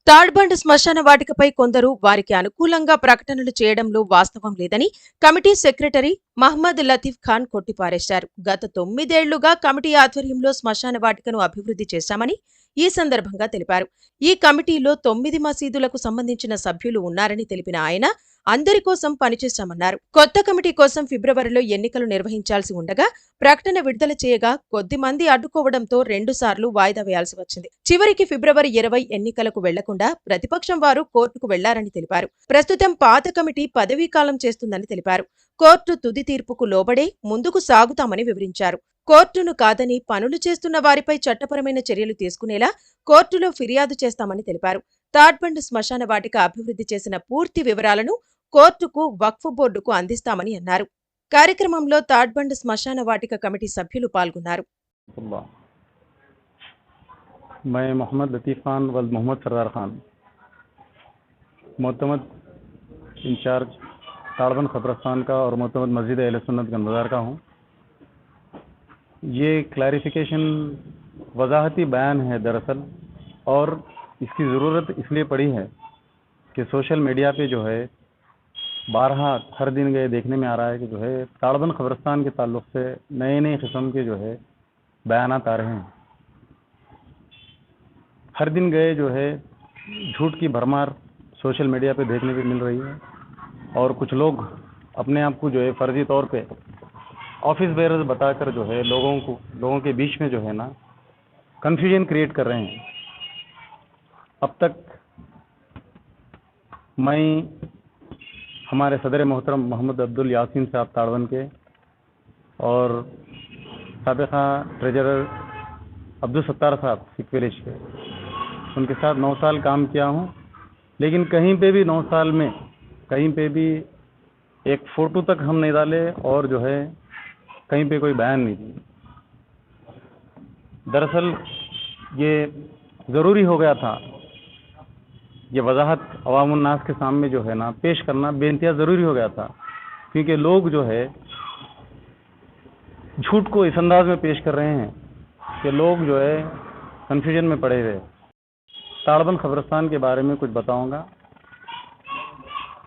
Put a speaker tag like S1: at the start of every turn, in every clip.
S1: తాడ్బండ్ శ్మశాన వాటికపై కొందరు వారికి అనుకూలంగా ప్రకటనలు చేయడంలో వాస్తవం లేదని కమిటీ సెక్రటరీ మహ్మద్ లతీఫ్ ఖాన్ కొట్టిపారేశారు. గత 9 ఏళ్లుగా కమిటీ ఆధ్వర్యంలో శ్మశాన వాటికను అభివృద్ధి చేశామని ఈ సందర్భంగా తెలిపారు. ఈ కమిటీలో 9 మసీదులకు సంబంధించిన సభ్యులు ఉన్నారని తెలిపిన ఆయన అందరి కోసం పనిచేశామన్నారు. కొత్త కమిటీ కోసం ఫిబ్రవరిలో ఎన్నికలు నిర్వహించాల్సి ఉండగా ప్రకటన విడుదల చేయగా కొద్దిమంది అడ్డుకోవడంతో 2 సార్లు వాయిదా వేయాల్సి వచ్చింది. చివరికి ఫిబ్రవరి 20 ఎన్నికలకు వెళ్లకుండా ప్రతిపక్షం వారు కోర్టుకు వెళ్లారని తెలిపారు. ప్రస్తుతం పాత కమిటీ పదవీకాలం చేస్తుందని తెలిపారు. కోర్టు తుది తీర్పుకు లోబడే ముందుకు సాగుతామని వివరించారు. కోర్టును కాదని పనులు చేస్తున్న వారిపై చట్టపరమైన చర్యలు తీసుకునేలా కోర్టులో ఫిర్యాదు చేస్తామని తెలిపారు. తాడ్బండ్ శ్మశాన వాటిక అభివృద్ధి చేసిన పూర్తి వివరాలను కోర్టుకు వక్ఫ్ బోర్డుకు అందిస్తామని అన్నారు. కార్యక్రమంలో తాడ్బండ్ శ్మశాన వాటిక కమిటీ సభ్యులు పాల్గొన్నారు.
S2: मैं मोहम्मद लतीफ़ खान वल्द मोहम्मद सरदार खान मोतमद इंचार्ज ताड़बंद खबरस्तान का और मोतमद मस्जिद अहले सुन्नत गंददार का हूँ। ये क्लैरिफिकेशन वजाहती बयान है दरअसल, और इसकी ज़रूरत इसलिए पड़ी है कि सोशल मीडिया पे जो है बारहा हर दिन गए देखने में आ रहा है कि जो है ताड़बंद खबरस्तान के ताल्लुक़ से नए नए किस्म के जो है बयानात आ रहे हैं। हर दिन गए जो है झूठ की भरमार सोशल मीडिया पे देखने को मिल रही है, और कुछ लोग अपने आप को जो है फर्जी तौर पे ऑफिस बेयरर्स बताकर जो है लोगों के बीच में जो है ना कन्फ्यूजन क्रिएट कर रहे हैं। अब तक मैं हमारे सदर मोहतरम मोहम्मद अब्दुल यासीन साहब ताड़बंद के और साबिक़ा ट्रेजरर अब्दुल सत्तार साहब सिख विलेज के, उनके साथ 9 साल काम किया हूँ। लेकिन कहीं पे भी 9 साल में कहीं पे भी एक फ़ोटो तक हम नहीं डाले और जो है कहीं पे कोई बयान नहीं दी। दरअसल ये ज़रूरी हो गया था, ये वजाहत अवामुन्नास के सामने जो है ना पेश करना बेइंतहा ज़रूरी हो गया था, क्योंकि लोग जो है झूठ को इस अंदाज में पेश कर रहे हैं कि लोग जो है कन्फ्यूजन में पड़े हुए। ताड़बंद खबरस्तान के बारे में कुछ बताऊंगा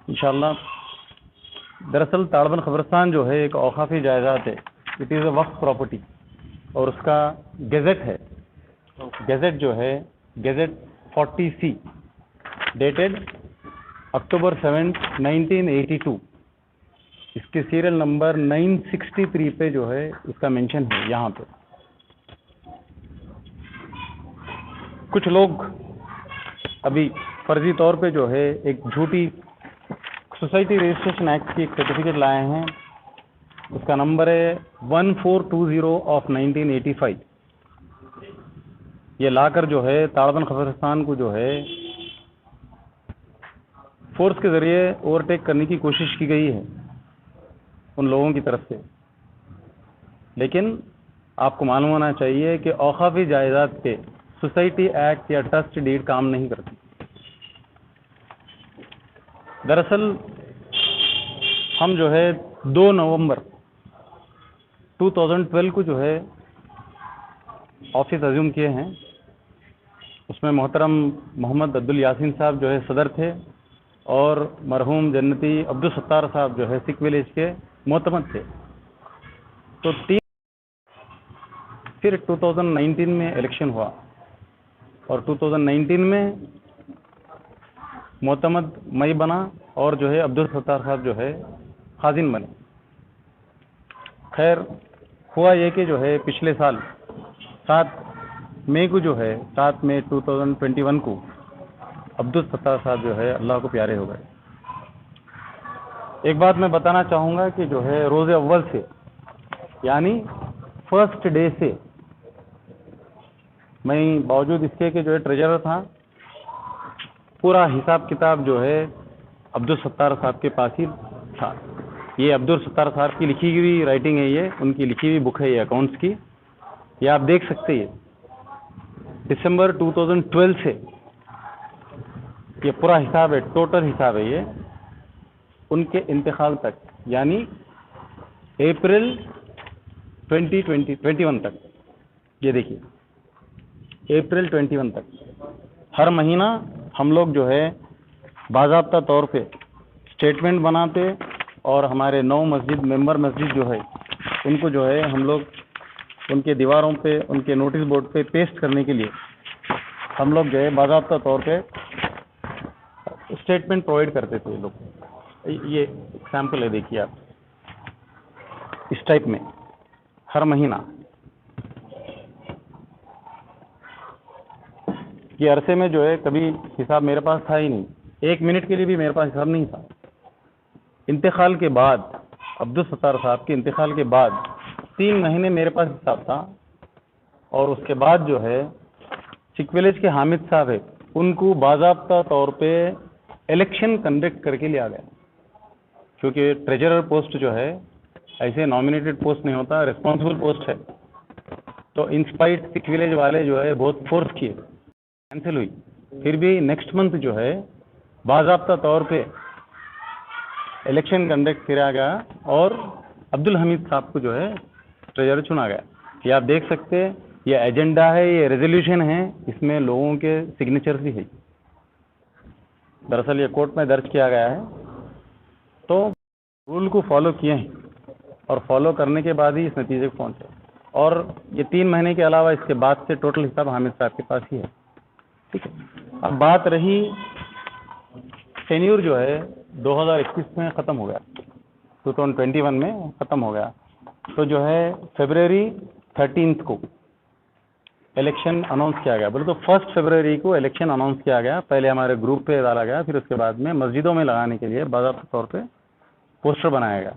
S2: इंशाअल्लाह। दरअसल ताड़बंद खबरस्तान जो है एक औकाफी जायदाद है, it is a Waqf property, और उसका गेज़ेट है। गेज़ेट जो है गेज़ेट 40C डेटेड अक्टूबर 7, 1982, इसके सीरियल नंबर 963 पे जो है इसका मेंशन है। यहाँ पे कुछ लोग अभी फर्जी तौर पे जो है एक झूठी सोसाइटी रजिस्ट्रेशन एक्ट की एक सर्टिफिकेट लाए हैं, उसका नंबर है 1420 ऑफ 1985। ये लाकर जो है ताड़बंद खबरस्तान को जो है फोर्स के ज़रिए ओवरटेक करने की कोशिश की गई है उन लोगों की तरफ से। लेकिन आपको मालूम होना चाहिए कि औकाफी जायदाद पे सोसाइटी एक्ट या ट्रस्ट डीड काम नहीं करती। दरअसल हम जो है 2 नवंबर 2012 को जो है ऑफिस अज्यूम किए हैं। उसमें मोहतरम मोहम्मद अब्दुल यासीन साहब जो है सदर थे, और मरहूम जन्नती अब्दुल सत्तार साहब जो है सिख विलेज के मोतमद थे। तो फिर 2019 में इलेक्शन हुआ, और 2019 में मोतमद मई बना, और जो है अब्दुल सत्तार साहब जो है खाजिन बने। खैर हुआ ये कि जो है पिछले साल 7 मई को जो है 7 मई 2021 को अब्दुल सत्तार साहब जो है अल्लाह को प्यारे हो गए। एक बात मैं बताना चाहूँगा कि जो है रोज़े अव्वल से, यानी फर्स्ट डे से, मैं बावजूद इसके कि जो है ट्रेजरर था, पूरा हिसाब किताब जो है अब्दुल सत्तार साहब के पास ही था। ये अब्दुल सत्तार साहब की लिखी हुई राइटिंग है, ये उनकी लिखी हुई बुक है ये अकाउंट्स की, ये आप देख सकते हैं। दिसंबर 2012 से ये पूरा हिसाब है, टोटल हिसाब है ये, उनके इंतकाल तक, यानी अप्रैल 2021 तक। ये देखिए अप्रैल 21 तक हर महीना हम लोग जो है बाज़ाब्ता तौर पे स्टेटमेंट बनाते और हमारे 9 मस्जिद मेंबर मस्जिद जो है उनको जो है हम लोग उनके दीवारों पे उनके नोटिस बोर्ड पे पेस्ट करने के लिए हम लोग जो है बाज़ाब्ता तौर पे स्टेटमेंट प्रोवाइड करते थे ये लोग। ये एग्जाम्पल है, देखिए आप, इस टाइप में हर महीना। ये अरसे में जो है कभी हिसाब मेरे पास था ही नहीं, 1 मिनट के लिए भी मेरे पास हिसाब नहीं था। इंतकाल के बाद, अब्दुल सत्तार साहब के इंतकाल के बाद 3 महीने मेरे पास हिसाब था, और उसके बाद जो है सिख विलेज के हामिद साहब है, उनको बाज़ाब्ता तौर पे इलेक्शन कंडक्ट करके लिया गया, क्योंकि ट्रेजरर पोस्ट जो है ऐसे नॉमिनेटेड पोस्ट नहीं होता, रिस्पॉन्सिबल पोस्ट है। तो इंस्पाइट सिख विलेज वाले जो है बहुत फोर्स किए, कैंसिल हुई। फिर भी नेक्स्ट मंथ जो है बाज़ाब्ता तौर पे इलेक्शन कंडक्ट किया गया और अब्दुल हमीद साहब को जो है ट्रेजरर चुना गया। ये आप देख सकते हैं, ये एजेंडा है, ये रेजोल्यूशन है, इसमें लोगों के सिग्नेचर भी है। दरअसल ये कोर्ट में दर्ज किया गया है। तो रूल को फॉलो किए हैं और फॉलो करने के बाद ही इस नतीजे को पहुंचे। और ये 3 महीने के अलावा इसके बाद से टोटल हिसाब हामिद साहब के पास ही है। ठीक है, अब बात रही टेन्यूर जो है 2021 में ख़त्म हो गया, 2021 में ख़त्म हो गया। तो जो है फरवरी 13 को इलेक्शन अनाउंस किया गया। बोले तो 1 फरवरी को इलेक्शन अनाउंस किया गया। पहले हमारे ग्रुप पे डाला गया, फिर उसके बाद में मस्जिदों में लगाने के लिए बाज़ाब्ता तौर पे पोस्टर बनाया गया।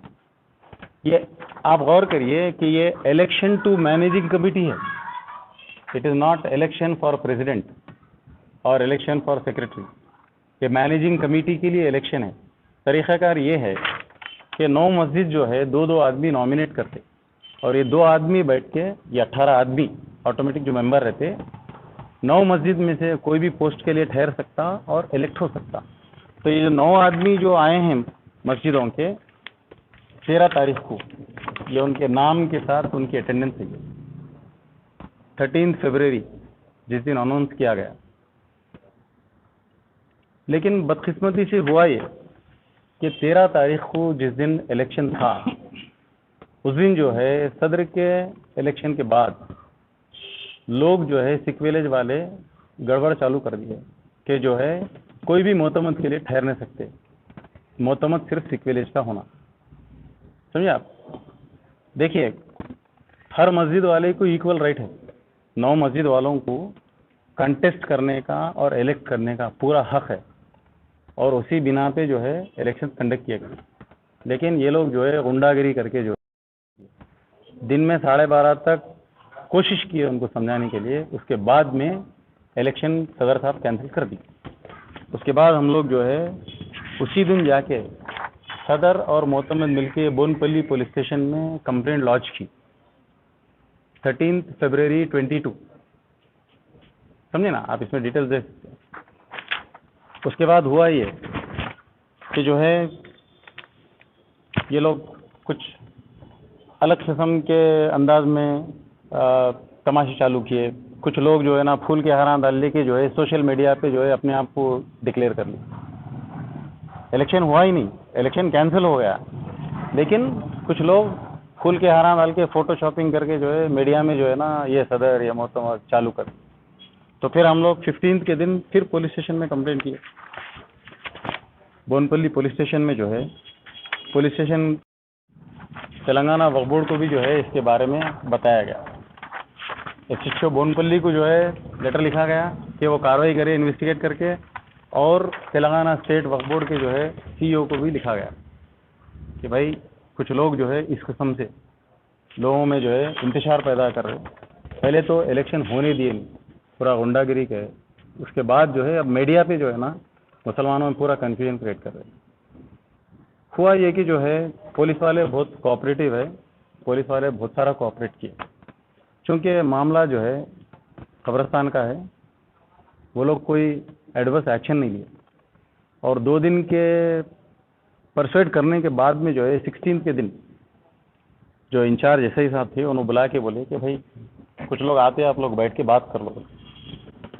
S2: ये आप गौर करिए कि ये इलेक्शन टू मैनेजिंग कमेटी है, it is not election for president और इलेक्शन फॉर सेक्रेटरी। ये मैनेजिंग कमेटी के लिए इलेक्शन है। तरीक़ाकार ये है कि 9 मस्जिद जो है 2-2 आदमी नॉमिनेट करते, और ये 2 आदमी बैठ के, ये 18 आदमी ऑटोमेटिक जो मेंबर रहते, 9 मस्जिद में से कोई भी पोस्ट के लिए ठहर सकता और इलेक्ट हो सकता। तो ये जो 9 आदमी जो आए हैं मस्जिदों के 13 तारीख को, ये उनके नाम के साथ उनकी अटेंडेंस है। 13 फरवरी जिस दिन अनाउंस किया गया। लेकिन बदकिस्मती से हुआ ये कि 13 तारीख को जिस दिन इलेक्शन था, उस दिन जो है सदर के इलेक्शन के बाद लोग जो है सिख विलेज वाले गड़बड़ चालू कर दिए कि जो है कोई भी मोतमद के लिए ठहर नहीं सकते, मोतमद सिर्फ सिख विलेज का होना। समझे आप? देखिए, हर मस्जिद वाले को इक्वल राइट है। 9 मस्जिद वालों को कंटेस्ट करने का और इलेक्ट करने का पूरा हक है, और उसी बिना पे जो है इलेक्शन कंडक्ट किए गए। लेकिन ये लोग जो है गुंडागिरी करके जो दिन में 12:30 तक कोशिश की है उनको समझाने के लिए, उसके बाद में इलेक्शन सदर साहब कैंसिल कर दी। उसके बाद हम लोग जो है उसी दिन जाके सदर और मोतमद मिलके बोनपल्ली पुलिस स्टेशन में कंप्लेंट लॉन्च की 13 फरवरी 22। समझे ना आप? इसमें डिटेल्स देख सकते हैं। उसके बाद हुआ ये कि जो है ये लोग कुछ अलग किस्म के अंदाज में तमाशे चालू किए। कुछ लोग जो है ना फूल के हारा डाल के जो है सोशल मीडिया पे जो है अपने आप को डिक्लेयर कर लिया। इलेक्शन हुआ ही नहीं, इलेक्शन कैंसिल हो गया, लेकिन कुछ लोग फूल के हारा डाल के फ़ोटो शॉपिंग करके जो है मीडिया में जो है ना ये सदर या मोतमद चालू कर। तो फिर हम लोग 15 के दिन फिर पुलिस स्टेशन में कंप्लेंट किए। बोनपल्ली पुलिस स्टेशन में जो है पुलिस स्टेशन तेलंगाना वक्फ बोर्ड को भी जो है इसके बारे में बताया गया। एसएचओ बोनपल्ली को जो है लेटर लिखा गया कि वो कार्रवाई करे इन्वेस्टिगेट करके, और तेलंगाना स्टेट वक्फ बोर्ड के जो है सीईओ को भी लिखा गया कि भाई कुछ लोग जो है इस किस्म से लोगों में जो है इंतशार पैदा कर रहे हैं। पहले तो इलेक्शन होने दिए नहीं, पूरा गुंडागिरी के। उसके बाद जो है अब मीडिया पे जो है ना मुसलमानों में पूरा कन्फ्यूजन क्रिएट कर रहे हैं। हुआ ये कि जो है पुलिस वाले बहुत कोऑपरेटिव है, पुलिस वाले बहुत सारा कोऑपरेट किए। क्योंकि मामला जो है कब्रिस्तान का है, वो लोग कोई एडवर्स एक्शन नहीं लिए, और 2 दिन के परसुएट करने के बाद में जो है 16 के दिन जो इंचार्ज एसआई साहब थे उन्होंने बुला के बोले कि भाई कुछ लोग आते हैं, आप लोग बैठ के बात कर लो।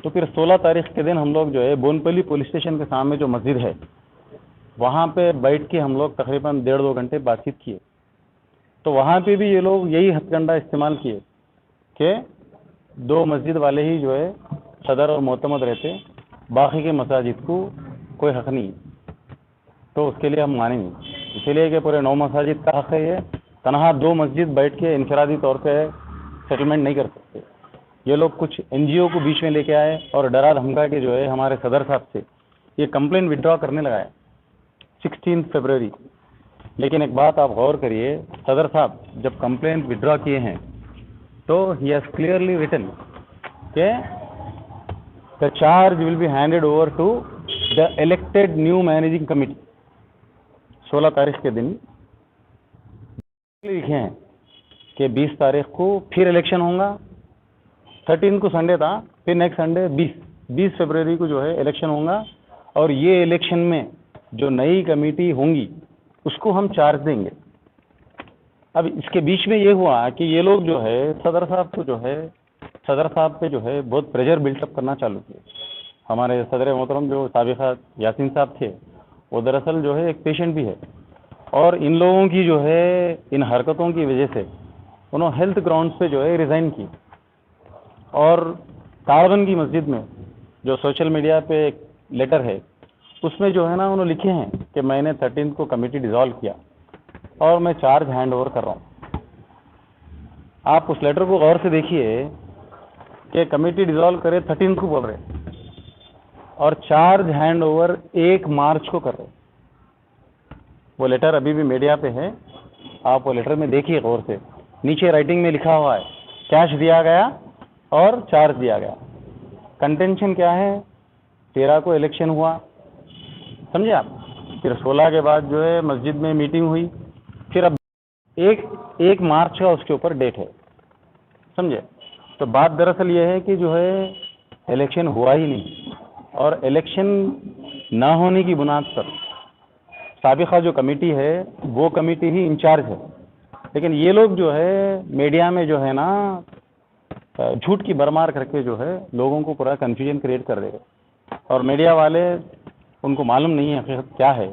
S2: तो फिर 16 तारीख के दिन हम लोग जो है बोनपल्ली पुलिस स्टेशन के सामने जो मस्जिद है वहाँ पे बैठ के हम लोग तकरीबन 1.5-2 घंटे बातचीत किए। तो वहाँ पे भी ये लोग यही हथकंडा इस्तेमाल किए कि 2 मस्जिद वाले ही जो है सदर और मोतमद रहते, बाकी के मसाजिद को कोई हक़ नहीं, तो उसके लिए हम मानेंगे। इसीलिए कि पूरे 9 मसाजिद का हक़ है ये, तनहा 2 मस्जिद बैठ के इनफरादी तौर पे सेटलमेंट नहीं कर सकते। ये लोग कुछ एनजीओ को बीच में लेके आए और डरा धमका के जो है हमारे सदर साहब से ये कंप्लेन विड्रॉ करने लगाए 16 फरवरी। लेकिन एक बात आप गौर करिए, सदर साहब जब कंप्लेन विड्रॉ किए हैं तो ही हैज़ क्लियरली रिटन के the charge will be handed over to the elected new managing committee. 16 तारीख के दिन लिखे हैं कि 20 तारीख को फिर इलेक्शन होगा, 13 को संडे था, फिर नेक्स्ट संडे 20 फरवरी को जो है इलेक्शन होगा और ये इलेक्शन में जो नई कमेटी होंगी उसको हम चार्ज देंगे। अब इसके बीच में ये हुआ कि ये लोग जो है सदर साहब पे जो है बहुत प्रेशर बिल्टअप करना चालू किए। हमारे सदर मोहतरम जो साबिक़ा यासीन साहब थे वो दरअसल जो है एक पेशेंट भी है और इन लोगों की जो है इन हरकतों की वजह से उन्होंने हेल्थ ग्राउंड्स पे जो है रिज़ाइन की। और ताड़बन की मस्जिद में जो सोशल मीडिया पे एक लेटर है उसमें जो है ना उन्होंने लिखे हैं कि मैंने 13 को कमेटी डिसॉल्व किया और मैं चार्ज हैंड ओवर कर रहा हूँ। आप उस लेटर को गौर से देखिए कि कमेटी डिसॉल्व करे 13 को बोल रहे और चार्ज हैंड ओवर 1 मार्च को कर रहे। वो लेटर अभी भी मीडिया पे है, आप वो लेटर में देखिए गौर से। नीचे राइटिंग में लिखा हुआ है कैश दिया गया और चार्ज दिया गया। कंटेंशन क्या है, 13 को इलेक्शन हुआ, समझे आप, फिर 16 के बाद जो है मस्जिद में मीटिंग हुई, फिर अब 1 मार्च का उसके ऊपर डेट है, समझे। तो बात दरअसल ये है कि जो है इलेक्शन हुआ ही नहीं और इलेक्शन ना होने की बुनियाद पर साबिक़ा जो कमेटी है वो कमेटी ही इंचार्ज है। लेकिन ये लोग जो है मीडिया में जो है ना झूठ की भरमार करके जो है लोगों को पूरा कन्फ्यूजन क्रिएट कर देगा और मीडिया वाले उनको मालूम नहीं है हकीकत क्या है,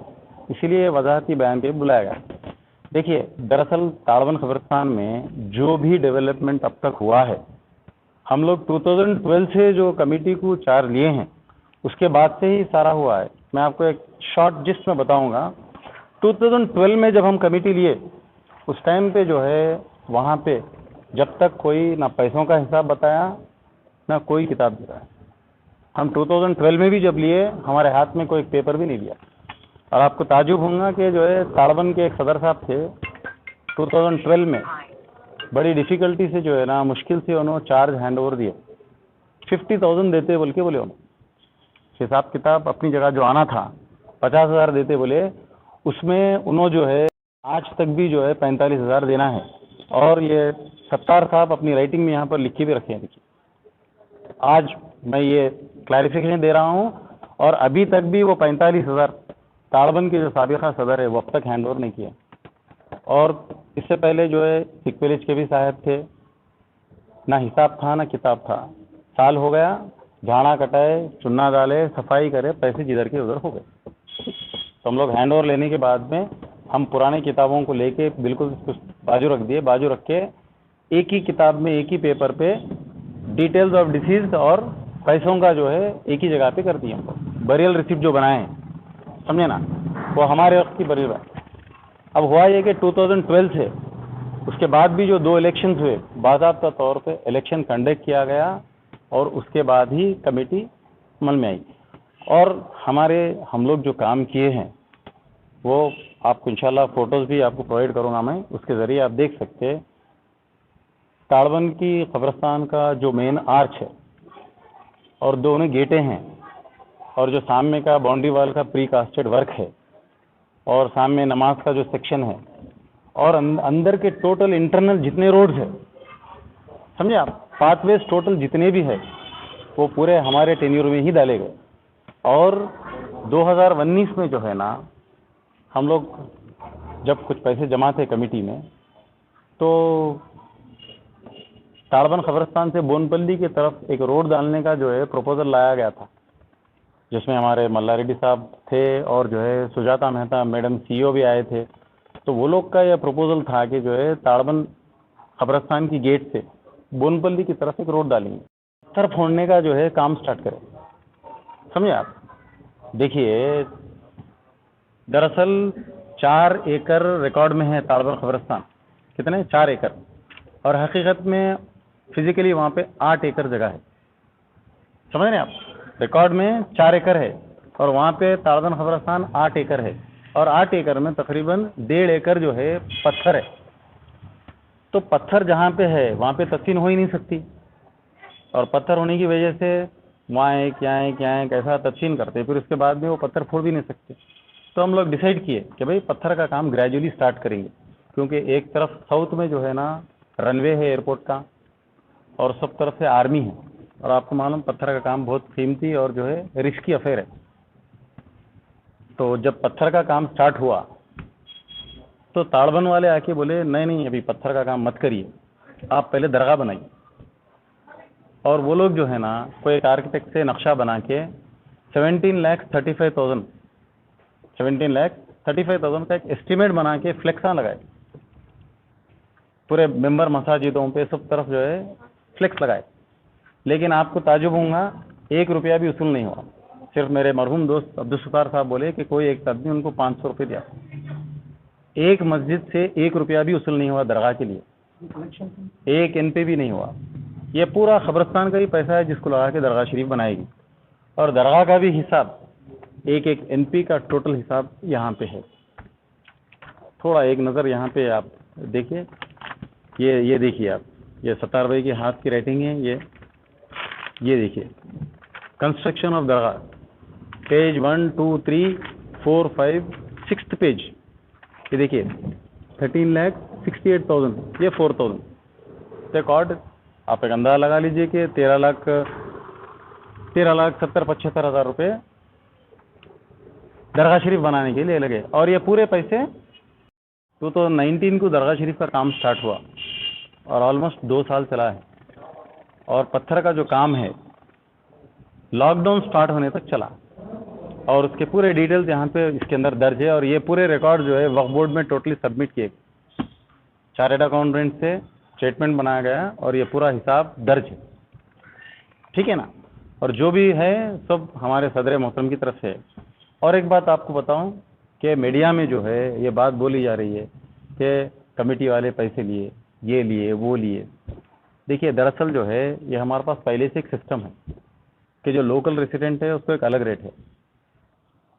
S2: इसीलिए वजाहती बयान पे बुलाया गया। देखिए दरअसल ताड़बन कब्रिस्तान में जो भी डेवलपमेंट अब तक हुआ है, हम लोग 2012 से जो कमेटी को चार्ज लिए हैं उसके बाद से ही सारा हुआ है। मैं आपको एक शॉर्ट जिस्ट में बताऊंगा। 2012 में जब हम कमेटी लिए उस टाइम पे जो है वहाँ पे जब तक कोई ना पैसों का हिसाब बताया ना कोई किताब दिया। हम 2012 में भी जब लिए हमारे हाथ में कोई पेपर भी नहीं लिया। और आपको ताजुब होगा कि जो है ताड़बन के एक सदर साहब थे 2012 में बड़ी डिफ़िकल्टी से जो है ना मुश्किल से उन्होंने चार्ज हैंड ओवर दिए, 50,000 देते बोल के बोले उन्होंने। हिसाब किताब अपनी जगह जो आना था 50,000 देते बोले, उसमें उन्होंने जो है आज तक भी जो है 45,000 देना है। और ये सत्तार साहब अपनी राइटिंग में यहाँ पर लिख के भी रखे हैं। देखिए आज मैं ये क्लैरिफिकेशन दे रहा हूँ और अभी तक भी वो 45,000 ताड़बन के जो साबिक़ा सदर है वो अब तक हैंड ओवर नहीं किया। और इससे पहले जो है सिख विलेज के भी साहब थे, ना हिसाब था ना किताब था। साल हो गया, झाड़ा कटाए, चुन्ना डाले, सफाई करे, पैसे जिधर के उधर हो गए। तो हम लोग हैंड ओवर लेने के बाद में हम पुरानी किताबों को लेके बिल्कुल बाजू रख दिए। बाजू रख के एक ही किताब में एक ही पेपर पे डिटेल्स ऑफ डिसीज और पैसों का जो है एक ही जगह पे कर दिए। बरियल रिसिप्ट जो बनाए हैं, समझे ना, वो हमारे वक्त की बरियल है। अब हुआ ये कि 2012 से उसके बाद भी जो 2 इलेक्शंस हुए, बाज़ाब्ता तौर पे इलेक्शन कंडक्ट किया गया और उसके बाद ही कमेटी अमल में आई। और हम लोग जो काम किए हैं वो आपको इंशाल्लाह फ़ोटोज़ भी आपको प्रोवाइड करूँगा मैं, उसके ज़रिए आप देख सकते हैं। ताड़बन की कब्रिस्तान का जो मेन आर्च है और दोनों गेटें हैं और जो सामने का बाउंड्री वाल का प्री कास्टेड वर्क है और सामने नमाज का जो सेक्शन है और अंदर के टोटल इंटरनल जितने रोड्स है, समझे आप, पाथवेज टोटल जितने भी है वो पूरे हमारे टेन्योर में ही डाले गए। और 2019 में जो है ना हम लोग जब कुछ पैसे जमा थे कमेटी में, तो ताड़बन खबरस्तान से बोनपल्ली की तरफ एक रोड डालने का जो है प्रपोजल लाया गया था, जिसमें हमारे मल्ला रेड्डी साहब थे और जो है सुजाता मेहता मैडम सीईओ भी आए थे। तो वो लोग का यह प्रपोजल था कि जो है ताड़बन खबरस्तान की गेट से बोनपल्ली की तरफ एक रोड डालेंगे, पत्थर फोड़ने का जो है काम स्टार्ट करें। समझे आप? देखिए, दरअसल 4 एकड़ रिकॉर्ड में है ताड़बन खबरस्तान। कितने? 4 एकड़। और हकीकत में फिजिकली वहाँ पे 8 एकड़ जगह है। समझ रहे हैं आप? रिकॉर्ड में 4 एकड़ है और वहाँ पे ताड़बन खबरस्तान 8 एकड़ है, और 8 एकड़ में तकरीबन 1.5 एकड़ जो है पत्थर है। तो पत्थर जहाँ पे है वहाँ पे तस्सीन हो ही नहीं सकती, और पत्थर होने की वजह से वहाँ एक यहाँ एक यहाँ एक ऐसा तस्सीन करते, फिर उसके बाद में वो पत्थर फोड़ भी नहीं सकते। तो हम लोग डिसाइड किए कि भाई पत्थर का काम ग्रेजुअली स्टार्ट करेंगे, क्योंकि एक तरफ साउथ में जो है ना रनवे है एयरपोर्ट का, और सब तरफ से आर्मी है, और आपको मालूम पत्थर का काम बहुत कीमती और जो है रिस्की अफेयर है। तो जब पत्थर का काम स्टार्ट हुआ तो ताड़बन वाले आके बोले नहीं नहीं, अभी पत्थर का काम मत करिए, आप पहले दरगाह बनाइए। और वो लोग जो है ना कोई एक आर्किटेक्ट से नक्शा बना के 17,35,000 का एक एस्टीमेट बना के फ्लेक्सा लगाए, पूरे मेंबर मसाजिदों पे सब तरफ जो है फ्लेक्स लगाए। लेकिन आपको ताजुब होगा, 1 रुपया भी वसूल नहीं हुआ। सिर्फ मेरे मरहूम दोस्त अब्दुल सत्तार साहब बोले कि कोई एक आदमी उनको 500 रुपये दिया। एक मस्जिद से 1 रुपया भी वसूल नहीं हुआ दरगाह के लिए, 1 NP भी नहीं हुआ। ये पूरा खबरस्तान का ही पैसा है जिसको लगा के दरगाह शरीफ बनाएगी, और दरगाह का भी हिसाब एक एक NP का टोटल हिसाब यहाँ पे है। थोड़ा एक नज़र यहाँ पे आप देखिए, ये देखिए आप, ये सत्तार भाई के हाथ की राइटिंग है। ये देखिए, construction of Dargah, page 1 2 3 4 5 6th page. ये देखिए 13,68,000, ये 4,000 रिकॉर्ड। आप एक अंदाजा लगा लीजिए कि 13,70,75,000 रुपये दरगाह शरीफ बनाने के लिए लगे। और ये पूरे पैसे 2019 को दरगाह शरीफ का काम स्टार्ट हुआ और ऑलमोस्ट 2 साल चला है। और पत्थर का जो काम है लॉकडाउन स्टार्ट होने तक चला, और उसके पूरे डिटेल्स यहाँ पे इसके अंदर दर्ज है। और ये पूरे रिकॉर्ड जो है वक्फ बोर्ड में टोटली सबमिट किए, चार्टर्ड अकाउंटेंट से स्टेटमेंट बनाया गया और ये पूरा हिसाब दर्ज है। ठीक है ना? और जो भी है सब हमारे सदर मोहतरम की तरफ से है। और एक बात आपको बताऊं कि मीडिया में जो है ये बात बोली जा रही है कि कमेटी वाले पैसे लिए, ये लिए, वो लिए। देखिए, दरअसल जो है ये हमारे पास पहले से एक सिस्टम है कि जो लोकल रेसिडेंट है उसको एक अलग रेट है,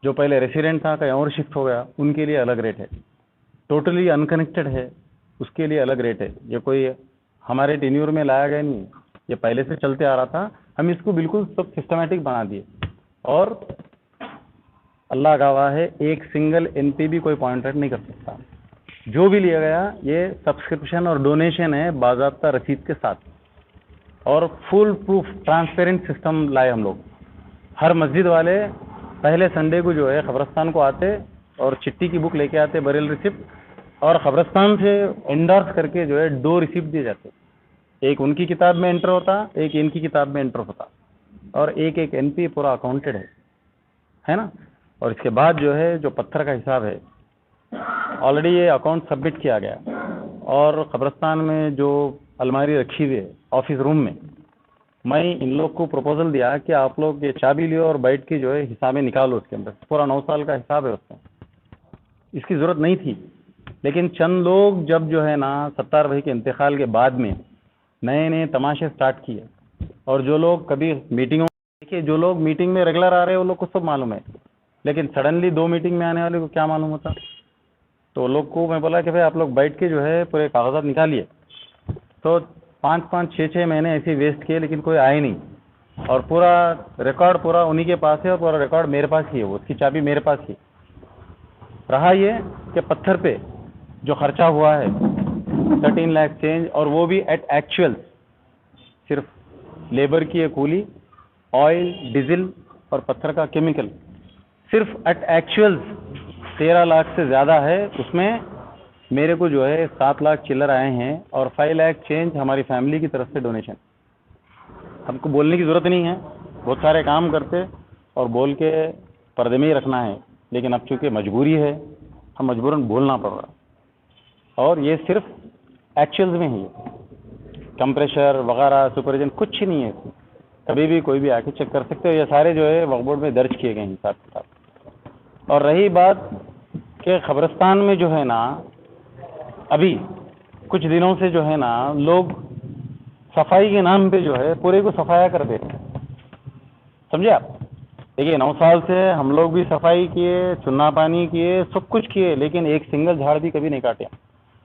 S2: जो पहले रेसिडेंट था कहीं और शिफ्ट हो गया उनके लिए अलग रेट है, टोटली अनकनेक्टेड है उसके लिए अलग रेट है। ये कोई हमारे टेन्योर में लाया गया नहीं, ये पहले से चलते आ रहा था। हम इसको बिल्कुल सब सिस्टमेटिक बना दिए, और अल्लाह गवाह है एक सिंगल NP भी कोई पॉइंट आउट नहीं कर सकता। जो भी लिया गया ये सब्सक्रिप्शन और डोनेशन है बाज़ाब्ता रसीद के साथ, और फुल प्रूफ ट्रांसपेरेंट सिस्टम लाए हम लोग। हर मस्जिद वाले पहले संडे को जो है खबरस्तान को आते और चिट्ठी की बुक लेके आते, बरेल रिसिप्ट, और खबरस्तान से एंडोर्स करके जो है 2 रिसिप्ट दिए जाते। एक उनकी किताब में एंटर होता, एक इनकी किताब में एंटर होता, और एक एक NP पूरा अकाउंटेड है ना। और इसके बाद जो है जो पत्थर का हिसाब है ऑलरेडी ये अकाउंट सबमिट किया गया, और खबरस्तान में जो अलमारी रखी हुई है ऑफिस रूम में, मैं इन लोग को प्रपोजल दिया कि आप लोग ये चाबी लियो और बैठ के जो है हिसाबें निकालो उसके अंदर। पूरा 9 साल का हिसाब है उसमें, इसकी ज़रूरत नहीं थी। लेकिन चंद लोग जब जो है ना सत्तार भाई के इंतकाल के बाद में नए नए तमाशे स्टार्ट किए, और जो लोग कभी मीटिंगों, देखिए जो लोग मीटिंग में रेगुलर आ रहे हैं वो लोग को सब मालूम है, लेकिन सडनली 2 मीटिंग में आने वाले को क्या मालूम होता। तो लोग को मैं बोला कि भाई आप लोग बैठ के जो है पूरे कागजात निकालिए। तो 5-5 6-6 महीने ऐसे वेस्ट किए, लेकिन कोई आए नहीं, और पूरा रिकॉर्ड पूरा उन्हीं के पास है, और पूरा रिकॉर्ड मेरे पास ही है, उसकी चाबी मेरे पास ही। रहा ये कि पत्थर पे जो खर्चा हुआ है 13 लाख चेंज, और वो भी एट एक्चुअल, सिर्फ लेबर की ये कूली, ऑयल, डीजल और पत्थर का केमिकल, सिर्फ एट एक्चुअल 13 लाख से ज़्यादा है। उसमें मेरे को जो है 7 लाख चिल्लर आए हैं और 5 लाख चेंज हमारी फैमिली की तरफ से डोनेशन। हमको बोलने की ज़रूरत नहीं है, बहुत सारे काम करते और बोल के पर्दे में ही रखना है, लेकिन अब चूँकि मजबूरी है, हम मजबूरन बोलना पड़ रहा। और ये सिर्फ एक्चुअल्स में ही है, कंप्रेशर वगैरह सुपरविजन कुछ नहीं है, कभी भी कोई भी आके चेक कर सकते हो। ये सारे जो है वक्फ बोर्ड में दर्ज किए गए हैं हिसाब किताब। और रही बात कि खबरस्तान में जो है ना, अभी कुछ दिनों से जो है ना, लोग सफाई के नाम पे जो है पूरे को सफाया कर देते हैं, समझे आप। देखिए 9 साल से हम लोग भी सफाई किए, चुन्ना पानी किए, सब कुछ किए, लेकिन एक सिंगल झाड़ भी कभी नहीं काटे।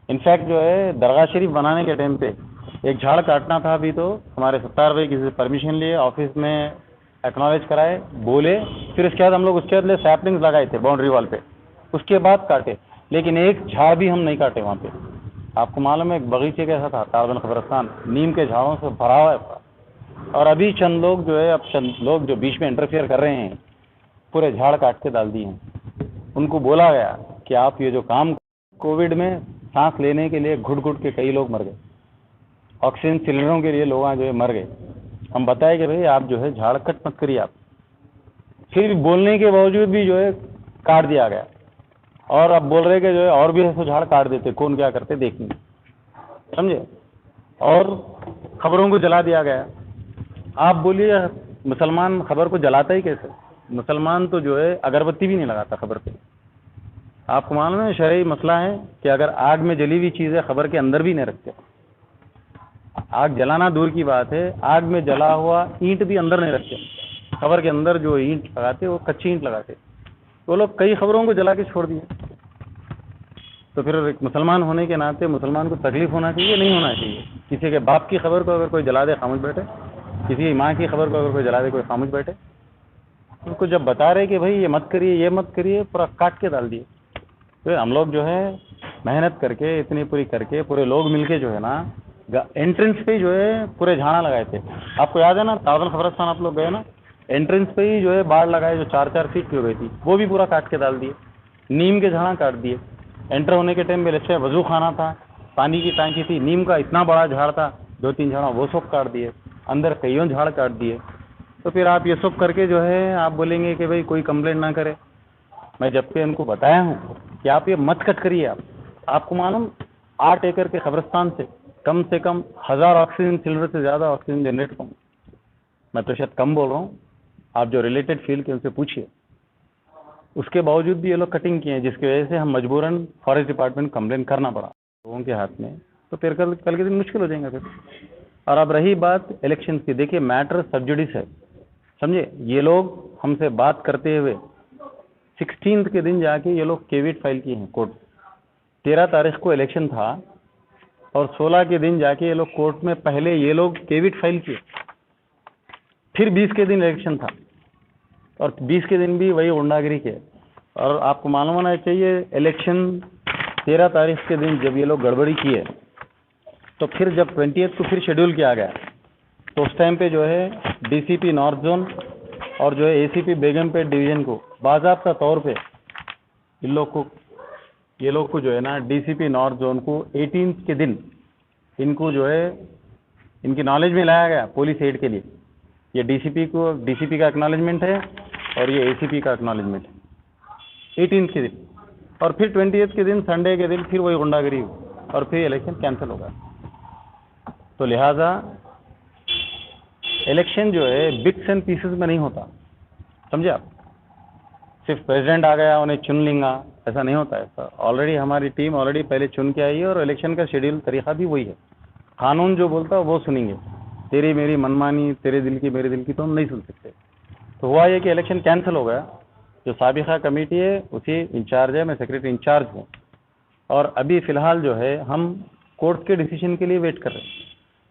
S2: इनफैक्ट जो है दरगाह शरीफ बनाने के टाइम पे एक झाड़ काटना था, अभी तो हमारे 70 भाई किसी से परमिशन लिए, ऑफिस में एक्नॉलेज कराए, बोले, फिर उसके बाद हम लोग उसके बदले सैपलिंग्स लगाए थे बाउंड्री वॉल पे, उसके बाद काटे, लेकिन एक झाड़ भी हम नहीं काटे वहाँ पे। आपको मालूम है एक बगीचे कैसा था तारबन खबरस्तान, नीम के झाड़ों से भरा हुआ है। और अभी चंद लोग जो है, अब चंद लोग जो बीच में इंटरफेयर कर रहे हैं, पूरे झाड़ काट के डाल दिए हैं। उनको बोला गया कि आप ये जो काम, कोविड में सांस लेने के लिए घुट घुट के कई लोग मर गए, ऑक्सीजन सिलेंडरों के लिए लोग जो है मर गए। हम बताए कि भाई आप जो है झाड़ कट मत करिए आप, फिर भी बोलने के बावजूद भी जो है काट दिया गया। और अब बोल रहे कि जो है और भी ऐसे झाड़ काट देते, कौन क्या करते देखेंगे, समझे। और खबरों को जला दिया गया। आप बोलिए मुसलमान खबर को जलाता ही कैसे? मुसलमान तो जो है अगरबत्ती भी नहीं लगाता खबर पे। आपको मालूम है शरई मसला है कि अगर आग में जली हुई चीज़ें खबर के अंदर भी नहीं रखते। आग जलाना दूर की बात है, आग में जला हुआ ईंट भी अंदर नहीं रखते। खबर के अंदर जो ईंट लगाते वो कच्ची ईंट लगाते। वो लोग कई खबरों को जला के छोड़ दिए। तो फिर एक मुसलमान होने के नाते मुसलमान को तकलीफ होना चाहिए, नहीं होना चाहिए? किसी के बाप की खबर को अगर कोई जला दे खामोश बैठे, किसी की माँ की खबर को अगर कोई जला दे कोई खामोश बैठे। उनको जब बता रहे कि भाई ये मत करिए, ये मत करिए, पूरा काट के डाल दिए। तो हम लोग जो है मेहनत करके, इतनी पूरी करके, पूरे लोग मिलके जो है ना, एंट्रेंस पे जो है पूरे झाड़ा लगाए थे। आपको याद है ना, तारबन खबरस्तान आप लोग गए ना, एंट्रेंस पे ही जो है बाढ़ लगाए, जो 4-4 फीट की हो गई थी, वो भी पूरा काट के डाल दिए। नीम के झाड़ा काट दिए। एंटर होने के टाइम में अच्छा वजू खाना था, पानी की टंकी थी, नीम का इतना बड़ा झाड़ था, 2-3 झाड़ा वो सब काट दिए, अंदर कईयों झाड़ काट दिए। तो फिर आप ये सब करके जो है आप बोलेंगे कि भाई कोई कंप्लेंट ना करे। मैं जबकि उनको बताया हूँ कि आप ये मत कट करिए। आपको मालूम 8 एकड़ के खबरस्तान से कम 1000 ऑक्सीजन सिलेंडर से ज़्यादा ऑक्सीजन जनरेट करूँ। मैं तो शायद कम बोल रहा हूँ, आप जो रिलेटेड फील्ड के उनसे पूछिए। उसके बावजूद भी ये लोग कटिंग किए हैं, जिसकी वजह से हम मजबूरन फॉरेस्ट डिपार्टमेंट कंप्लेन करना पड़ा लोगों के हाथ में। तो फिर कल के दिन मुश्किल हो जाएगा फिर। और अब रही बात इलेक्शन की, देखिए मैटर सब जुडिस है, समझे। ये लोग हमसे बात करते हुए 16 के दिन जाके ये लोग केविट फाइल किए हैं कोर्ट। 13 तारीख को इलेक्शन था और 16 के दिन जाके ये लोग कोर्ट में पहले ये लोग केविट फाइल किए। फिर 20 के दिन इलेक्शन था और 20 के दिन भी वही गुंडागिरी के। और आपको मालूम होना चाहिए इलेक्शन 13 तारीख के दिन जब ये लोग गड़बड़ी किए, तो फिर जब 20th को फिर शेड्यूल किया गया, तो उस टाइम पे जो है डीसीपी नॉर्थ जोन और जो है एसीपी बेगमपेट डिवीज़न को बाज़ाब्ता तौर पे ये लोग को जो है ना, डीसीपी नॉर्थ जोन को 18 के दिन इनको जो है इनकी नॉलेज में लाया गया पुलिस एड के लिए। ये डीसीपी का एक्नॉलेजमेंट है और ये एसीपी का एक्नॉलेजमेंट है 18 के दिन। और फिर 20th के दिन संडे के दिन फिर वही गुंडागिरी हुई और फिर इलेक्शन कैंसिल हो गया। तो लिहाजा इलेक्शन जो है बिट्स एंड पीसेस में नहीं होता, समझे आप। सिर्फ प्रेसिडेंट आ गया उन्हें चुन लेंगे, ऐसा नहीं होता है। ऐसा ऑलरेडी हमारी टीम ऑलरेडी पहले चुन के आई है और इलेक्शन का शेड्यूल तरीका भी वही है। कानून जो बोलता है वो सुनेंगे, तेरी मेरी मनमानी, तेरे दिल की मेरे दिल की तो हम नहीं सुन सकते। तो हुआ ये कि इलेक्शन कैंसिल हो गया। जो साबिका कमेटी है उसी इंचार्ज है, मैं सेक्रेटरी इंचार्ज हूँ। और अभी फ़िलहाल जो है हम कोर्ट के डिसीजन के लिए वेट कर रहे हैं।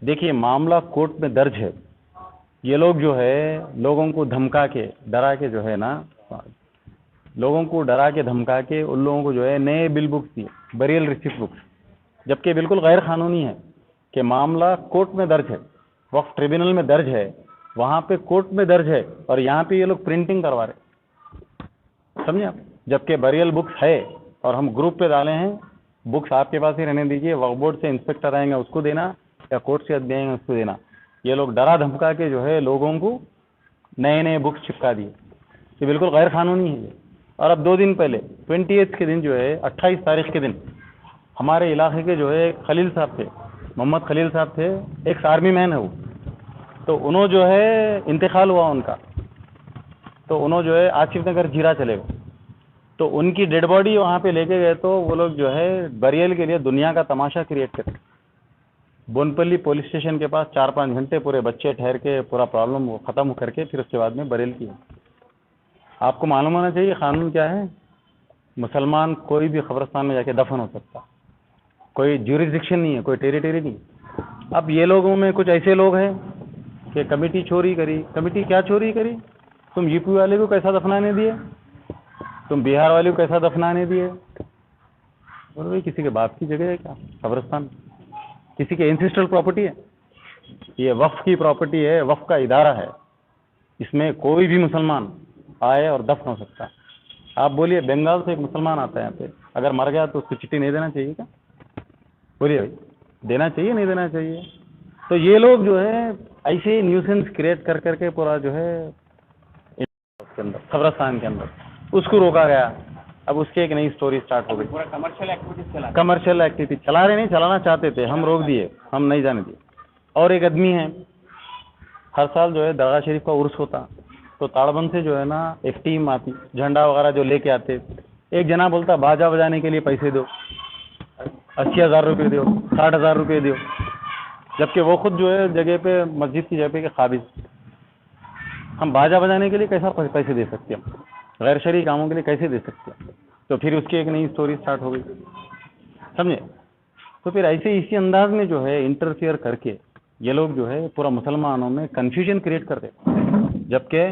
S2: देखिए मामला कोर्ट में दर्ज है। ये लोग जो है लोगों को धमका के डरा के जो है ना, लोगों को डरा के धमका के उन लोगों को जो है नए बिल बुक्स दिए, बरियल रिसिप्ट बुक्स, जबकि बिल्कुल गैर कानूनी है कि मामला कोर्ट में दर्ज है, वक्फ ट्रिब्यूनल में दर्ज है, वहाँ पे कोर्ट में दर्ज है और यहाँ पे ये लोग प्रिंटिंग करवा रहे, समझे आप। जबकि बरियल बुक्स है और हम ग्रुप पे डाले हैं बुक्स आपके पास ही रहने दीजिए, वक्फ बोर्ड से इंस्पेक्टर आएंगे उसको देना, या कोर्ट से अध्ययन आएंगे उसको देना। ये लोग डरा धमका के जो है लोगों को नए नए बुक्स चिपका दिए, ये बिल्कुल गैर कानूनी है ये। और अब 2 दिन पहले 28 के दिन जो है 28 तारीख के दिन हमारे इलाके के जो है खलील साहब थे, मोहम्मद खलील साहब थे, एक्स आर्मी मैन है वो, तो उन्होंने जो है इंतकाल हुआ उनका, तो उन्होंने जो है आसिफ नगर जीरा चले गए, तो उनकी डेड बॉडी वहाँ पे लेके गए, तो वो लोग जो है बरियल के लिए दुनिया का तमाशा क्रिएट करते। बोनपल्ली पुलिस स्टेशन के पास 4-5 घंटे पूरे बच्चे ठहर के पूरा प्रॉब्लम वो ख़त्म करके फिर उसके बाद में बरियल किया। आपको मालूम होना चाहिए कानून क्या है। मुसलमान कोई भी कब्रिस्तान में जाके दफन हो सकता, कोई ज्यूरिसडिक्शन नहीं है, कोई टेरिटरी नहीं। अब ये लोगों में कुछ ऐसे लोग हैं कि कमेटी चोरी करी। कमेटी क्या चोरी करी? तुम यूपी वाले को कैसा दफनाने दिए, तुम बिहार वाले को कैसा दफनाने दिए। और भाई किसी के बाप की जगह है क्या कब्रिस्तान? किसी के एंसेस्ट्रल प्रॉपर्टी है? ये वक्फ की प्रॉपर्टी है, वक्फ का इदारा है, इसमें कोई भी मुसलमान आए और दफन हो सकता है। आप बोलिए बंगाल से एक मुसलमान आता है यहाँ पे, अगर मर गया तो उसको चिट्ठी नहीं देना चाहिए क्या? बोलिए भाई, देना चाहिए नहीं देना चाहिए? तो ये लोग जो है ऐसे न्यूसेंस क्रिएट कर करके पूरा जो है के अंदर कब्रिस्तान के अंदर उसको रोका गया। अब उसकी एक नई स्टोरी स्टार्ट हो गई। पूरा कमर्शियल एक्टिविटी चला रहे, नहीं चलाना चाहते थे, हम रोक दिए, हम नहीं जाने दिए। और एक आदमी है, हर साल जो है दरगाह शरीफ का उर्स होता, तो ताड़बंद से जो है ना एक टीम आती, झंडा वगैरह जो लेके आते। एक जना बोलता बाजा बजाने के लिए पैसे दो, 80,000 रुपये दो, 60,000 रुपये दो, जबकि वो खुद जो है जगह पे मस्जिद की जगह पे काबिज। हम बाजा बजाने के लिए कैसा पैसे दे सकते हैं, गैर शरई कामों के लिए कैसे दे सकते हैं? तो फिर उसकी एक नई स्टोरी स्टार्ट हो गई, समझे? तो फिर ऐसे इसी अंदाज में जो है इंटरफियर करके ये लोग जो है पूरा मुसलमानों में कन्फ्यूजन क्रिएट कर देते, जबकि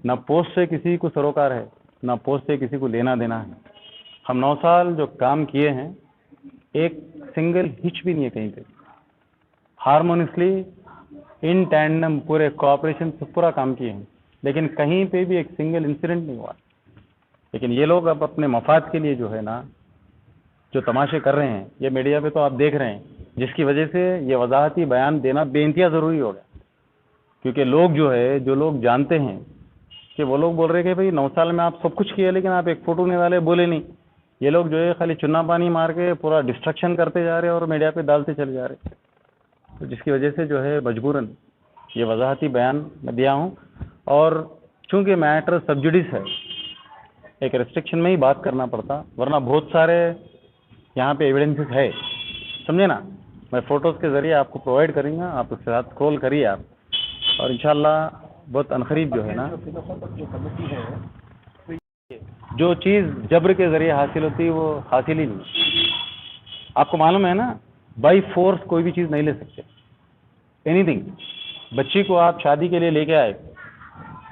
S2: न पोस्ट से किसी को सरोकार है, न पोस्ट से किसी को लेना देना है। हम 9 साल जो काम किए हैं, एक सिंगल हिच भी नहीं है कहीं पे। हारमोनियसली इन टैंडम पूरे कोऑपरेशन से पूरा काम किए हैं, लेकिन कहीं पे भी एक सिंगल इंसिडेंट नहीं हुआ। लेकिन ये लोग अब अपने मफाद के लिए जो है ना जो तमाशे कर रहे हैं, ये मीडिया पे तो आप देख रहे हैं, जिसकी वजह से ये वजाहती बयान देना बेइंतहा ज़रूरी हो गया। क्योंकि लोग जो है, जो लोग जानते हैं कि वो लोग बोल रहे हैं कि भाई 9 साल में आप सब कुछ किए, लेकिन आप एक फ़ोटो नहीं डाले, बोले नहीं। ये लोग जो है खाली चुन्ना पानी मार के पूरा डिस्ट्रक्शन करते जा रहे हैं और मीडिया पे डालते चले जा रहे हैं। तो जिसकी वजह से जो है मजबूरन ये वजाहती बयान मैं दिया हूँ। और चूँकि मैटर सब्जुडिस है, एक रेस्ट्रिक्शन में ही बात करना पड़ता, वरना बहुत सारे यहाँ पे एविडेंसेस है, समझे ना। मैं फ़ोटोज़ के ज़रिए आपको प्रोवाइड करूँगा, आप उसके साथ स्क्रॉल करिए आप, और इंशाल्लाह बहुत अनकरीब जो है ना जो चीज़ जबर के ज़रिए हासिल होती है वो हासिल ही नहीं। आपको मालूम है ना, बाई फोर्स कोई भी चीज़ नहीं ले सकते, एनीथिंग। बच्ची को आप शादी के लिए लेके आए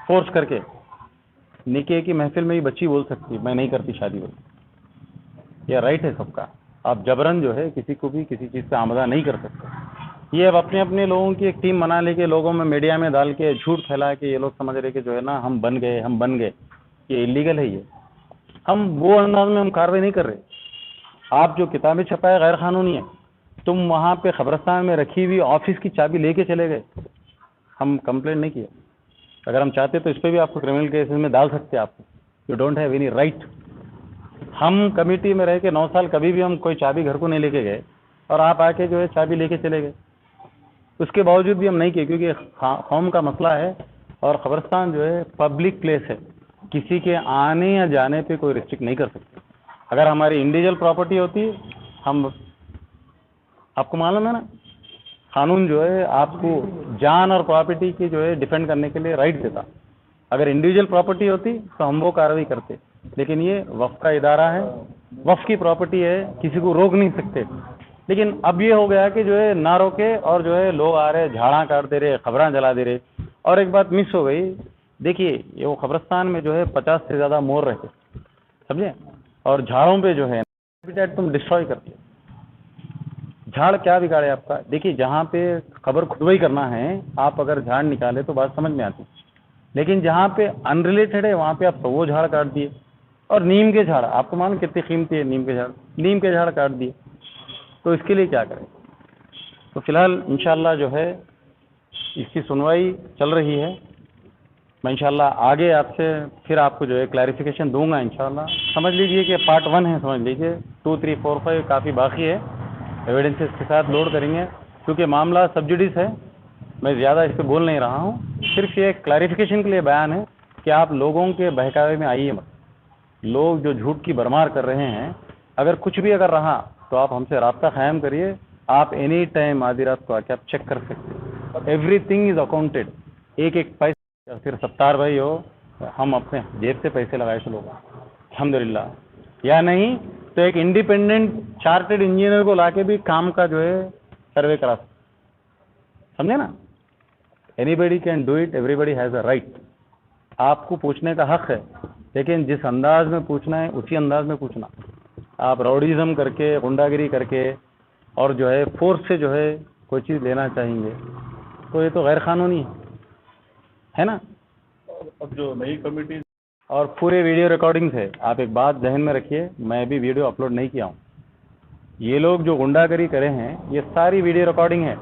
S2: फोर्स करके, निकाह की महफिल में ही बच्ची बोल सकती है मैं नहीं करती शादी वाली, यह राइट है सबका। आप जबरन जो है किसी को भी किसी चीज़ से आमदा नहीं कर सकते। ये अब अपने अपने लोगों की एक टीम बना लेके लोगों में मीडिया में डाल के झूठ फैला के ये लोग समझ रहे कि जो है ना हम बन गए, ये इलीगल है। ये हम वो अंदाज में हम कार्रवाई नहीं कर रहे। आप जो किताबें छपाए गैर कानूनी है, तुम वहाँ पे कब्रिस्तान में रखी हुई ऑफिस की चाबी लेके चले गए, हम कंप्लेंट नहीं किया। अगर हम चाहते तो इस पर भी आपको क्रिमिनल केसेस में डाल सकते हैं आपको, you don't have any right. हम कमेटी में रह के 9 साल कभी भी हम कोई चाबी घर को नहीं लेके गए, और आप आके जो है चाबी लेके चले गए। उसके बावजूद भी हम नहीं किए, क्योंकि कौम का मसला है और कब्रिस्तान जो है पब्लिक प्लेस है, किसी के आने या जाने पे कोई रिस्ट्रिक्ट नहीं कर सकते। अगर हमारी इंडिविजुअल प्रॉपर्टी होती, हम, आपको मालूम है ना कानून जो है आपको जान और प्रॉपर्टी की जो है डिफेंड करने के लिए राइट देता। अगर इंडिविजुअल प्रॉपर्टी होती तो हम वो कार्रवाई करते, लेकिन ये वक्फ का इदारा है, वक्फ की प्रॉपर्टी है, किसी को रोक नहीं सकते। लेकिन अब ये हो गया कि जो है ना रोके और जो है लोग आ रहे झाड़ा काट दे रहे, खबरें जला दे रहे। और एक बात मिस हो गई, देखिए ये वो कब्रिस्तान में जो है 50 से ज़्यादा मोर रहते, समझे, और झाड़ों पे जो है हैबिटेट तुम डिस्ट्रॉय करते। झाड़ क्या बिगाड़े आपका? देखिए जहाँ पे खबर खुदवाई करना है, आप अगर झाड़ निकाले तो बात समझ में आती, लेकिन जहाँ पे अनरिलेटेड है वहाँ पे आप वो झाड़ काट दिए। और नीम के झाड़, आपको मालूम कितनी कीमती है नीम के झाड़, नीम के झाड़ काट दिए, तो इसके लिए क्या करें। तो फिलहाल इंशाल्लाह जो है इसकी सुनवाई चल रही है। मैं इंशाल्लाह आगे आपसे फिर आपको जो है क्लैरिफिकेशन दूंगा इंशाल्लाह। समझ लीजिए कि पार्ट 1 है, समझ लीजिए 2, 3, 4, 5 काफ़ी बाकी है, एविडेंसेस के साथ लोड करेंगे, क्योंकि मामला सब जुडिस है। मैं ज़्यादा इस पर बोल नहीं रहा हूँ, सिर्फ ये क्लैरिफिकेशन के लिए बयान है कि आप लोगों के बहकावे में आइए मत। लोग जो झूठ की भरमार कर रहे हैं, अगर कुछ भी अगर रहा तो आप हमसे रब्ता कायम करिए। आप एनी टाइम आधी रात को आके आप चेक कर सकते हैं, एवरीथिंग इज़ अकाउंटेड। एक एक पैसा, फिर सत्तार भाई हो, हम अपने जेब से पैसे लगाए थे लोग अल्हम्दुलिल्लाह, या नहीं तो एक इंडिपेंडेंट चार्टेड इंजीनियर को लाके भी काम का जो है सर्वे करा सकते, समझे ना। Anybody can do it, everybody has a right. आपको पूछने का हक है, लेकिन जिस अंदाज में पूछना है उसी अंदाज में पूछना। आप राउडीज़म करके, गुंडागिरी करके और जो है फोर्स से जो है कोई चीज़ लेना चाहेंगे तो ये तो गैर कानूनी है ना।
S3: अब जो नई कमेटी
S2: और पूरे वीडियो रिकॉर्डिंग्स है, आप एक बात ध्यान में रखिए, मैं भी वीडियो अपलोड नहीं किया हूँ। ये लोग जो गुंडागिरी करे हैं ये सारी वीडियो रिकॉर्डिंग है।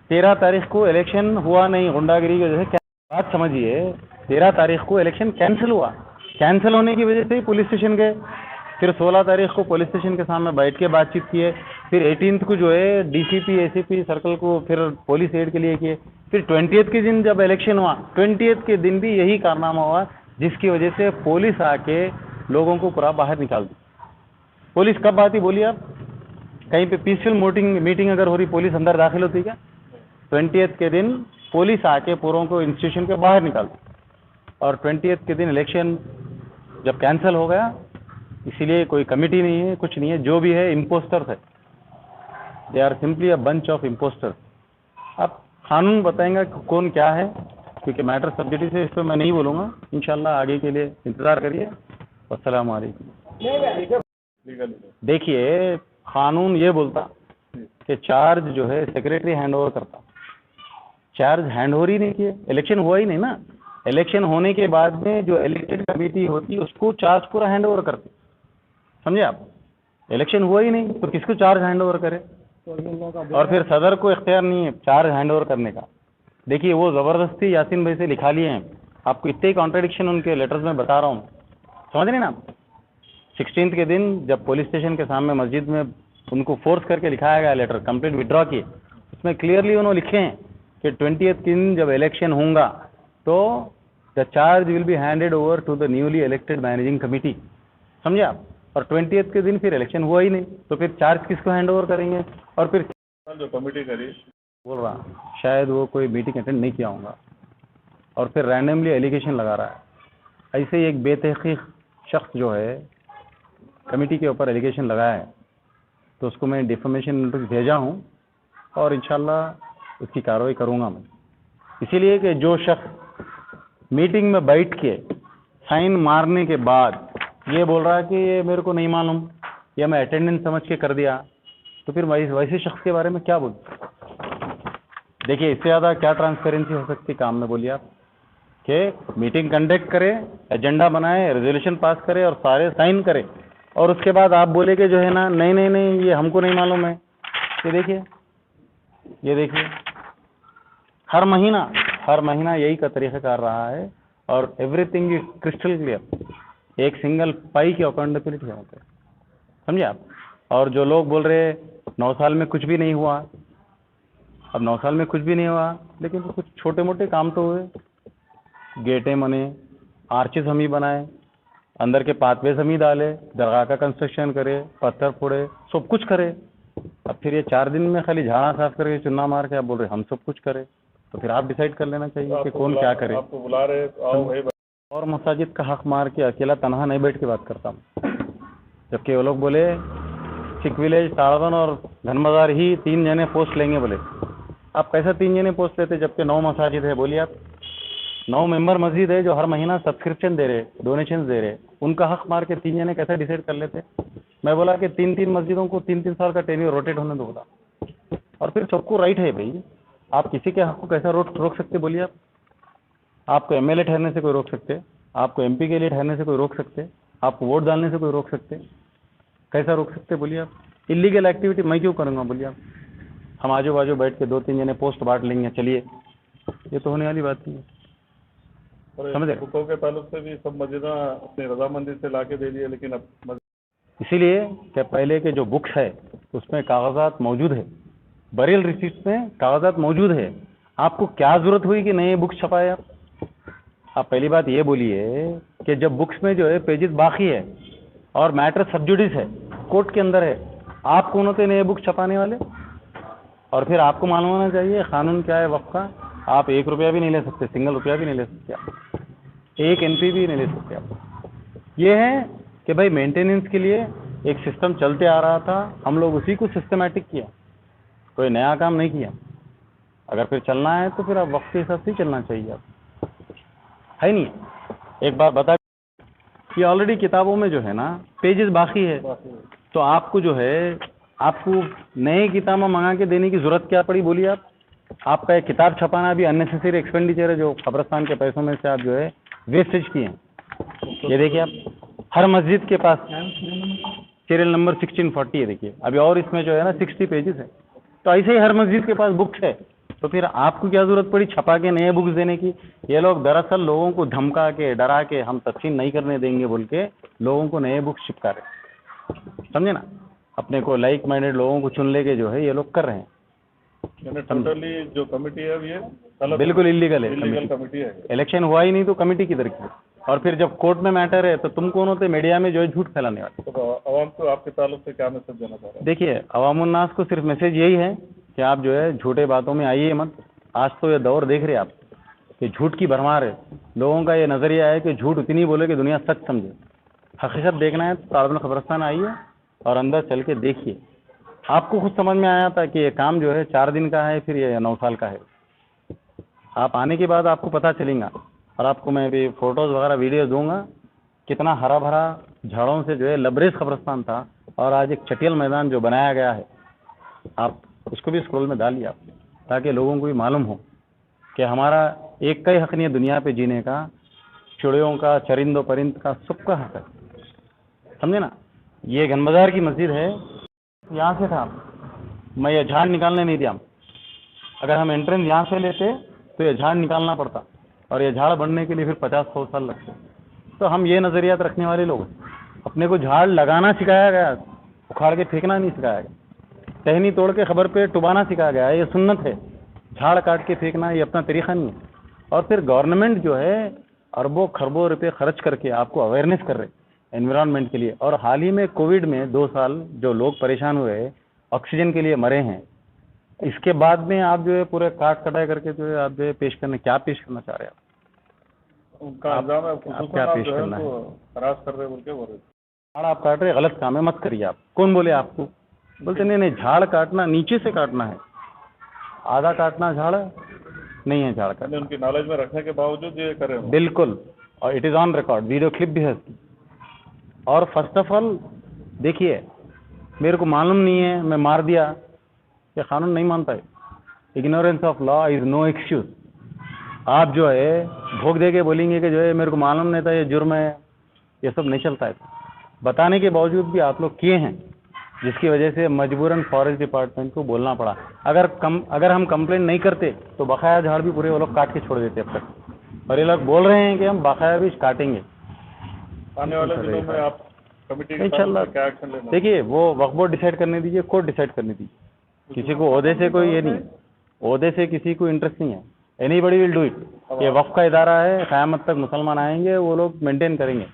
S2: 13 तारीख को इलेक्शन हुआ नहीं, गुंडागिरी की वजह से, बात समझिए, 13 तारीख को इलेक्शन कैंसिल हुआ, कैंसिल होने की वजह से ही पुलिस स्टेशन गए। फिर 16 तारीख को पुलिस स्टेशन के सामने बैठ के बातचीत किए। फिर 18 को जो है डीसीपी एसीपी सर्कल को फिर पुलिस एड के लिए किए। फिर 20th के दिन जब इलेक्शन हुआ, 20th के दिन भी यही कारनामा हुआ, जिसकी वजह से पुलिस आके लोगों को पूरा बाहर निकाल दी। पुलिस कब आती बोलिए आप, कहीं पे पीसफुल मीटिंग अगर हो रही, पुलिस अंदर दाखिल होती क्या? 20th के दिन पुलिस आके पूरों को इंस्टीट्यूशन के बाहर निकालती। और 20th के दिन इलेक्शन जब कैंसिल हो गया, इसीलिए कोई कमेटी नहीं है, कुछ नहीं है, जो भी है इम्पोस्टर्स है, they are simply a bunch of imposters. अब कानून बताएंगा कौन क्या है, क्योंकि मैटर सब्जेक्टिव है, इस पर मैं नहीं बोलूँगा। इंशाल्लाह आगे के लिए इंतज़ार करिए। अस्सलाम वालेकुम। देखिए, कानून ये बोलता कि चार्ज जो है सेक्रेटरी हैंड ओवर करता, चार्ज हैंड ओवर ही नहीं किए, इलेक्शन हुआ ही नहीं ना। इलेक्शन होने के बाद में जो इलेक्टेड कमेटी होती उसको चार्ज पूरा हैंड ओवर करते, समझे आप। इलेक्शन हुआ ही नहीं तो किसको चार्ज हैंड ओवर करे। और फिर सदर को इख्तियार नहीं है चार्ज हैंड ओवर करने का। देखिए, वो ज़बरदस्ती यासीन भाई से लिखा लिए हैं, आपको इतने ही कॉन्ट्रडिक्शन उनके लेटर्स में बता रहा हूँ, समझ रहे ना आप। 16 के दिन जब पुलिस स्टेशन के सामने मस्जिद में उनको फोर्स करके लिखाया गया लेटर, कंप्लीट विड्रॉ किए, उसमें क्लियरली उन्होंने लिखे हैं कि 20th के दिन जब इलेक्शन होगा तो the charge will be handed over to the newly elected managing committee, समझे आप। और 20th के दिन फिर इलेक्शन हुआ ही नहीं तो फिर चार्ज किसको हैंड ओवर करेंगे। और फिर
S3: जो कमेटी करी,
S2: बोल रहा शायद वो कोई मीटिंग अटेंड नहीं किया होगा, और फिर रैंडमली एलिगेशन लगा रहा है। ऐसे ही एक बेतहकीक शख्स जो है कमेटी के ऊपर एलिगेशन लगाया है, तो उसको मैं डिफमेशन नोटिस भेजा हूँ और इंशाल्लाह उसकी कार्रवाई करूँगा मैं। इसीलिए कि जो शख्स मीटिंग में बैठ के साइन मारने के बाद ये बोल रहा है कि ये मेरे को नहीं मालूम या मैं अटेंडेंस समझ के कर दिया, तो फिर वैसे शख्स के बारे में क्या बोल। देखिए, इससे ज़्यादा क्या ट्रांसपेरेंसी हो सकती काम में, बोलिए आप। कि मीटिंग कंडक्ट करे, एजेंडा बनाए, रेजोल्यूशन पास करे और सारे साइन करे, और उसके बाद आप बोले कि जो है ना नहीं नहीं नहीं ये हमको नहीं मालूम है। ये देखिए हर महीना यही का तरीक़ा कर रहा है, और एवरीथिंग इज क्रिस्टल क्लियर। एक सिंगल पाई की अकाउंटेबिलिटी है, समझे आप। और जो लोग बोल रहे 9 साल में कुछ भी नहीं हुआ, अब 9 साल में कुछ भी नहीं हुआ, लेकिन कुछ छोटे मोटे काम तो हुए। गेटें बने, आर्चेस हम ही बनाए, अंदर के पाथवेज हम ही डाले, दरगाह का कंस्ट्रक्शन करे, पत्थर फोड़े, सब कुछ करे। अब फिर ये 4 दिन में खाली झाड़ा साफ करके चुना मार के आप बोल रहे हम सब कुछ करे, तो फिर आप डिसाइड कर लेना चाहिए कि कौन क्या करे।
S3: आपको बुला रहे आओ भाई।
S2: और मसाजिद का हक मार के अकेला तनहा नहीं बैठ के बात करता हूँ। जबकि वो लोग बोले सिख विलेज, ताड़वन और घन बाजार ही 3 जने पोस्ट लेंगे, बोले आप कैसा 3 जने पोस्ट लेते जबकि 9 मसाजिद है। बोलिए आप, 9 मेंबर मस्जिद है जो हर महीना सब्सक्रिप्शन दे रहे, डोनेशन दे रहे, उनका हक मार के 3 जने कैसे डिसाइड कर लेते। मैं बोला कि 3-3 मस्जिदों को 3-3 साल का टेन्योर रोटेट होने दो बोला। और फिर सबको राइट है भाई, आप किसी के हक को कैसा रोक सकते बोलिए आप। आपको एमएलए ठहरने से कोई रोक सकते, आपको एमपी के लिए ठहरने से कोई रोक सकते, आपको वोट डालने से कोई रोक सकते? कैसा रोक सकते बोलिए आप? इलीगल एक्टिविटी मैं क्यों करूँगा बोलिए आप? हम आजू बाजू बैठ के 2-3 जने पोस्ट बांट लेंगे, चलिए, ये तो होने वाली बात नहीं है।
S3: और
S2: समझ रहे?
S3: हुक्कों के ताल्लुक से भी सब मस्जिदा अपनी रजामंदी से लाके दे दिए, लेकिन अब
S2: इसीलिए कि पहले के जो बुक्स है उसमें कागजात मौजूद है, बरील रिसीट्स में कागजात मौजूद है। आपको क्या जरूरत हुई कि नए बुक्स छपाए आप पहली बात ये बोलिए कि जब बुक्स में जो है पेजेस बाकी है और मैटर सब जुडिस है, कोर्ट के अंदर है, आप कौन होते नए बुक्स छपाने वाले? और फिर आपको मालूम होना चाहिए कानून क्या है वक्फ का। आप 1 रुपया भी नहीं ले सकते, सिंगल रुपया भी नहीं ले सकते आप, 1 NP भी नहीं ले सकते आप। ये है कि भाई मेंटेनेंस के लिए एक सिस्टम चलते आ रहा था, हम लोग उसी को सिस्टमेटिक किया, कोई नया काम नहीं किया। अगर फिर चलना है तो फिर आप वक्त के हिसाब से ही चलना चाहिए आप, है नहीं? एक बात बता कि ऑलरेडी किताबों में जो है ना पेजेस बाकी है, तो आपको जो है आपको नए किताबें मंगा के देने की जरूरत क्या पड़ी बोलिए आप? आपका एक किताब छपाना भी अननेसेसरी एक्सपेंडिचर है, जो कब्रिस्तान के पैसों में से आप जो है वेस्टेज किए हैं। ये देखिए आप, हर मस्जिद के पास सीरियल नंबर 1640 है, देखिए अभी, और इसमें जो है ना 60 पेजेस है। तो ऐसे ही हर मस्जिद के पास बुक्स है, तो फिर आपको क्या जरूरत पड़ी छपा के नए बुक्स देने की? ये लोग दरअसल लोगों को धमका के डरा के हम तदफीन नहीं करने देंगे बोल के लोगों को नए बुक्स चिपका रहे, समझे ना? अपने को लाइक माइंडेड लोगों को चुन लेके जो है ये लोग कर रहे हैं।
S3: टोटली जो कमेटी है अब ये
S2: बिल्कुल इलीगल है,
S3: इलीगल कमेटी है।
S2: इलेक्शन हुआ ही नहीं तो कमेटी किधर की? और फिर जब कोर्ट में मैटर है तो तुम कौन होते मीडिया में जो है झूठ फैलाने वाले?
S3: तो आवाम को आपके ताल्लुक से क्या मैसेज देना चाह रहे हैं?
S2: देखिए, अवामुन्नास को सिर्फ मैसेज यही है कि आप जो है झूठे बातों में आइए मत। आज तो ये दौर देख रहे हैं आप कि झूठ की भरमार है। लोगों का ये नज़रिया है कि झूठ उतनी बोले कि दुनिया सच समझे। हकीकत देखना है तो तालिबान कब्रिस्तान आइए और अंदर चल के देखिए, आपको खुद समझ में आया था कि ये काम जो है 4 दिन का है, फिर ये 9 साल का है। आप आने के बाद आपको पता चलेगा, और आपको मैं भी फ़ोटोज़ वगैरह वीडियो दूंगा, कितना हरा भरा झाड़ों से जो है लबरेज कब्रिस्तान था, और आज एक चटियल मैदान जो बनाया गया है, आप उसको भी स्क्रॉल में डालिए आप, ताकि लोगों को भी मालूम हो कि हमारा एक का ही हक़ नहीं है दुनिया पे जीने का, चिड़ियों का, चरिंदों परिंद का, सबका हक़ है, समझे ना? ये गन बाज़ार की मस्जिद है, यहाँ से था, मैं ये झाड़ निकालने नहीं दिया। अगर हम एंट्रेंस यहाँ से लेते तो ये झाड़ निकालना पड़ता, और ये झाड़ बढ़ने के लिए फिर 50-100 साल लगते। तो हम ये नज़रियात रखने वाले लोग, अपने को झाड़ लगाना सिखाया गया, उखाड़ के फेंकना नहीं सिखाया गया। टहनी तोड़ के खबर पे टुबाना सिखाया गया, ये सुन्नत है। झाड़ काट के फेंकना ये अपना तरीक़ा नहीं है। और फिर गवर्नमेंट जो है अरबों खरबों रुपये खर्च करके आपको अवेयरनेस कर रहे एनवायरनमेंट के लिए। और हाल ही में कोविड में 2 साल जो लोग परेशान हुए, ऑक्सीजन के लिए मरे हैं, इसके बाद में आप जो है पूरे काट कटाई करके जो है आप जो है पेश करने, क्या पेश करना चाह रहे हैं आप?
S3: उनका इल्जाम है
S2: आप
S3: खुसूसन
S2: क्या
S3: आप
S2: पेश
S3: जो है
S2: करना है?
S3: उनको हरास कर रहे बोल के बोल रहे।
S2: झाड़ आप काट रहे, गलत काम है, मत करिए आप। कौन बोले आपको? बोलते नहीं नहीं, झाड़ काटना नीचे से काटना है, आधा काटना झाड़ नहीं है, झाड़ काटना।
S3: उनकी नॉलेज में रखने के बावजूद ये कर रहे हैं।
S2: बिल्कुल, और it is on record, video clip भी है इसकी। और फर्स्ट ऑफ ऑल देखिए, मेरे को मालूम नहीं है, मैं मार दिया, ये कानून नहीं मानता है। Ignorance of law is no excuse. आप जो है भोग दे के बोलेंगे कि जो है मेरे को मालूम नहीं था, ये जुर्म है, ये सब नहीं चलता है। बताने के बावजूद भी आप लोग किए हैं, जिसकी वजह से मजबूरन फॉरेस्ट डिपार्टमेंट को बोलना पड़ा। अगर हम कंप्लेंट नहीं करते तो बकाया झाड़ भी पूरे वो लोग काट के छोड़ देते अब तक। और ये लोग बोल रहे हैं कि हम बकाया भी काटेंगे।
S3: आने वाले दिनों में आप कमेटी के
S2: इंशाल्लाह
S3: साथ क्या एक्शन लेना?
S2: देखिए, वो वक्फ बोर्ड डिसाइड करने दीजिए, कोर्ट डिसाइड करने दीजिए। किसी को ओहदे से कोई ये नहीं, ओहदे से किसी को इंटरेस्ट नहीं है। Anybody will do it. ये वक्फ का इदारा है, क़यामत तक मुसलमान आएंगे, वो लोग मेंटेन करेंगे।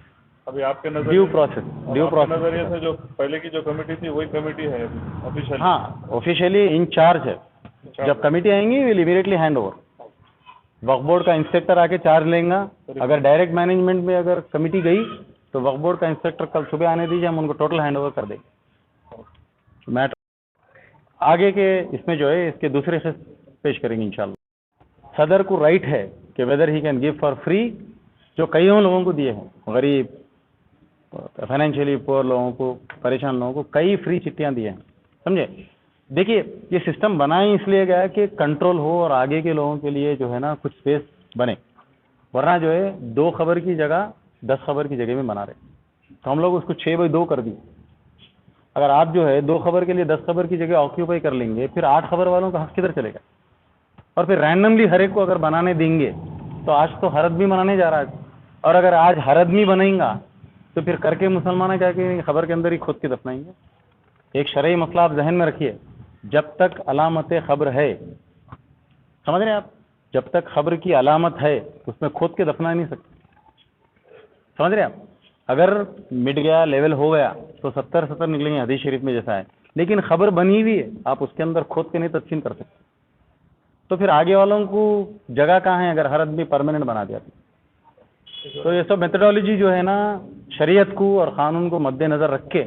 S3: अभी आपके
S2: ड्यू
S3: नजरिए
S2: प्रोसेस
S3: नजरिए से जो पहले की जो कमेटी थी वही कमेटी है ऑफिशियल?
S2: हाँ, ऑफिशियली इन चार्ज है। जब कमेटी आएंगी will immediately hand over. Waqf board का इंस्पेक्टर आके चार्ज लेगा। अगर डायरेक्ट मैनेजमेंट में अगर कमेटी गई तो वक्फ बोर्ड का इंस्पेक्टर कल सुबह आने दीजिए, हम उनको टोटल हैंड ओवर कर देंगे। मैटर आगे के इसमें जो है इसके दूसरे केस पेश करेंगे इंशाल्लाह। सदर को राइट है कि weather he can give for free, जो कईयों लोगों को दिए हैं, गरीब, फाइनेंशियली पुअर लोगों को, परेशान लोगों को कई फ्री चिट्ठियाँ दी हैं, समझे? देखिए, ये सिस्टम बना ही इसलिए गया है कि कंट्रोल हो और आगे के लोगों के लिए जो है ना कुछ स्पेस बने, वरना जो है 2 खबर की जगह 10 खबर की जगह में बना रहे। तो हम लोग उसको 6/2 कर दिए। अगर आप जो है 2 खबर के लिए 10 खबर की जगह ऑक्यूपाई कर लेंगे, फिर 8 खबर वालों का हक किधर चलेगा? और फिर रैंडमली हर एक को अगर बनाने देंगे तो आज तो हर आदमी बनाने जा रहा है, और अगर आज हर आदमी बनेगा तो फिर करके मुसलमान क्या कि खबर के अंदर ही खुद के दफनाएंगे। एक शरई मसला आप जहन में रखिए, जब तक अलामत खबर है, समझ रहे हैं आप, जब तक खबर की अलामत है उसमें खोद के दफना नहीं सकते, समझ रहे हैं आप। अगर मिट गया, लेवल हो गया तो 70 निकलेंगे हदीस शरीफ में जैसा है, लेकिन खबर बनी हुई है, आप उसके अंदर खोद के नहीं तदफीन कर सकते। तो फिर आगे वालों को जगह कहाँ है अगर हर आदमी परमानेंट बना दिया तो ये सब मेथडोलॉजी जो है ना, शरीयत को और क़ानून को मद्देनज़र रख के,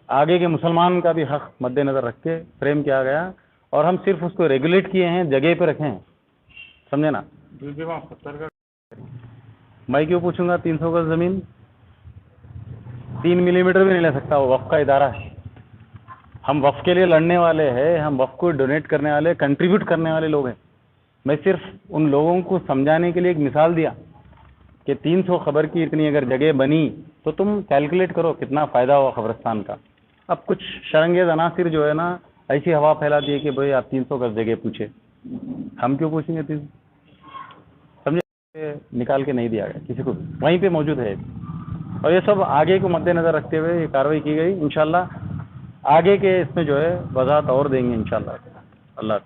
S2: आगे के मुसलमान का भी हक मद्देनज़र रख के फ्रेम किया गया, और हम सिर्फ उसको रेगुलेट किए हैं, जगह पे रखे हैं, समझे ना।
S3: वहाँ 70 का
S2: मैं क्यों पूछूंगा? 300 गज ज़मीन 3 मिलीमीटर भी नहीं ले सकता, वो वक्फ का इदारा है। हम वक्फ के लिए लड़ने वाले हैं, हम वक्फ को डोनेट करने वाले, कंट्रीब्यूट करने वाले लोग हैं। मैं सिर्फ उन लोगों को समझाने के लिए एक मिसाल दिया कि 300 खबर की इतनी अगर जगह बनी तो तुम कैलकुलेट करो कितना फ़ायदा हुआ खबरस्तान का। अब कुछ शरंगेज़ अनासिर जो है ना, ऐसी हवा फैला दी है कि भाई आप 300 गज जगह पूछे, हम क्यों पूछेंगे? 300 समझे, निकाल के नहीं दिया गया किसी को, वहीं पे मौजूद है। और ये सब आगे को मद्देनज़र रखते हुए ये कार्रवाई की गई। इंशाल्लाह आगे के इसमें जो है वजाहत और देंगे इंशाल्लाह। अल्लाह।